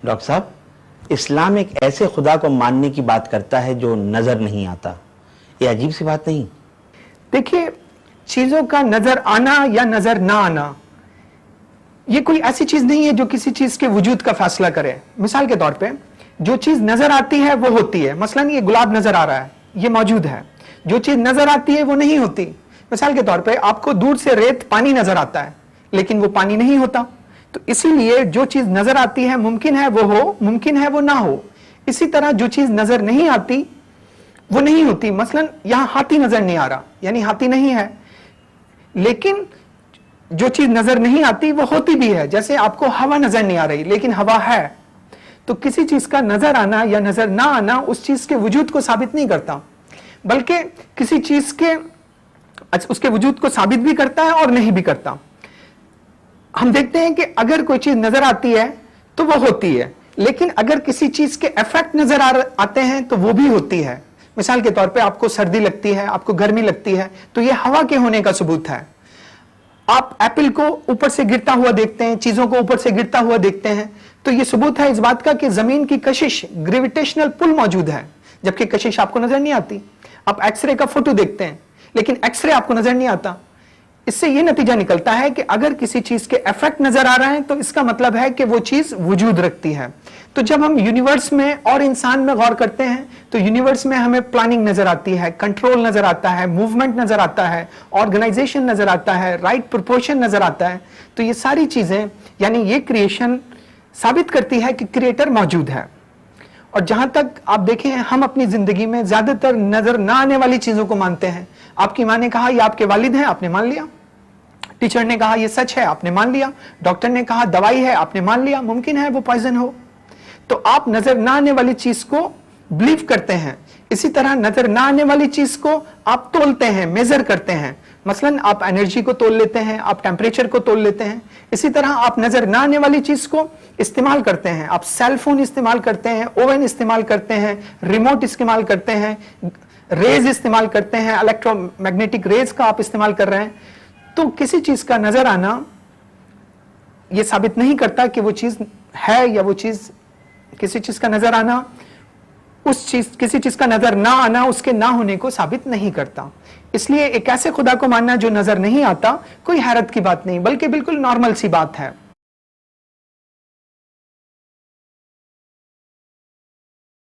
Doctor साहब, इस्लाम एक ऐसे खुदा को मानने की बात करता है जो नजर नहीं आता। ये अजीब सी बात नहीं? देखिए, चीजों का नजर आना या नजर ना आना ये कोई ऐसी चीज नहीं है जो किसी चीज के वजूद का फैसला करे। मिसाल के तौर पे जो चीज नजर आती है वो होती है। मसलन ये गुलाब नजर आ रहा है, ये मौजूद है। जो चीज नजर आती है वो नहीं होती। मिसाल के तौर पे आपको दूर से रेत पानी नजर आता है, लेकिन वो पानी नहीं होता। तो इसीलिए जो चीज नजर आती है मुमकिन है वो हो, मुमकिन है वो ना हो। इसी तरह जो चीज नजर नहीं आती वो नहीं होती। मसलन यहां हाथी नजर नहीं आ रहा, यानी हाथी नहीं है, लेकिन जो चीज नजर नहीं आती वो होती भी है। जैसे आपको हवा नजर नहीं आ रही लेकिन हवा है। तो किसी चीज का नजर आना या नजर ना आना उस चीज के वजूद को साबित नहीं करता, बल्कि किसी चीज के उसके वजूद को साबित भी करता है और नहीं भी करता। हम देखते हैं कि अगर कोई चीज नजर आती है तो वो होती है, लेकिन अगर किसी चीज के इफेक्ट नजर आते हैं तो वो भी होती है। मिसाल के तौर पे आपको सर्दी लगती है, आपको गर्मी लगती है, तो ये हवा के होने का सबूत है। आप एप्पल को ऊपर से गिरता हुआ देखते हैं, चीजों को ऊपर से गिरता हुआ देखते हैं, तो ये सबूत है इस बात का कि जमीन की कशिश, ग्रेविटेशनल पुल मौजूद है, जबकि कशिश आपको नजर नहीं आती। आप एक्सरे का फोटो देखते हैं लेकिन एक्सरे आपको नजर नहीं आता। इससे यह नतीजा निकलता है कि अगर किसी चीज के इफेक्ट नजर आ रहा है तो इसका मतलब है कि वो चीज वजूद रखती है। तो जब हम यूनिवर्स में और इंसान में गौर करते हैं तो यूनिवर्स में हमें प्लानिंग नजर आती है, कंट्रोल नजर आता है, मूवमेंट नजर आता है, ऑर्गेनाइजेशन नजर आता है, राइट प्रोपोर्शन नजर आता है। तो ये सारी चीजें, यानी ये क्रिएशन साबित करती है कि क्रिएटर मौजूद है। और जहां तक आप देखें, हम अपनी जिंदगी में ज्यादातर नजर ना आने वाली चीजों को मानते हैं। आपकी मां ने कहा ये आपके वालिद हैं, आपने मान लिया। टीचर ने कहा ये सच है, आपने मान लिया। डॉक्टर ने कहा दवाई है, आपने मान लिया। मुमकिन है वो पॉइजन हो। तो आप नजर ना आने वाली चीज को बिलीव करते हैं। इसी तरह नजर ना आने वाली चीज को आप तोलते हैं, मेजर करते हैं। मसलन आप एनर्जी को तोल लेते हैं, आप टेम्परेचर को तोल लेते हैं। इसी तरह आप नजर ना आने वाली चीज को इस्तेमाल करते हैं। आप सेल फोन इस्तेमाल करते हैं, ओवन इस्तेमाल करते हैं, रिमोट इस्तेमाल करते हैं, रेज इस्तेमाल करते हैं, इलेक्ट्रोमैग्नेटिक रेज का आप इस्तेमाल कर रहे हैं। तो किसी चीज का नजर आना यह साबित नहीं करता कि वो चीज है या वो चीज, किसी चीज का नजर आना किसी चीज का नजर ना आना उसके ना होने को साबित नहीं करता। इसलिए एक ऐसे खुदा को मानना जो नजर नहीं आता कोई हैरत की बात नहीं, बल्कि बिल्कुल नॉर्मल सी बात है।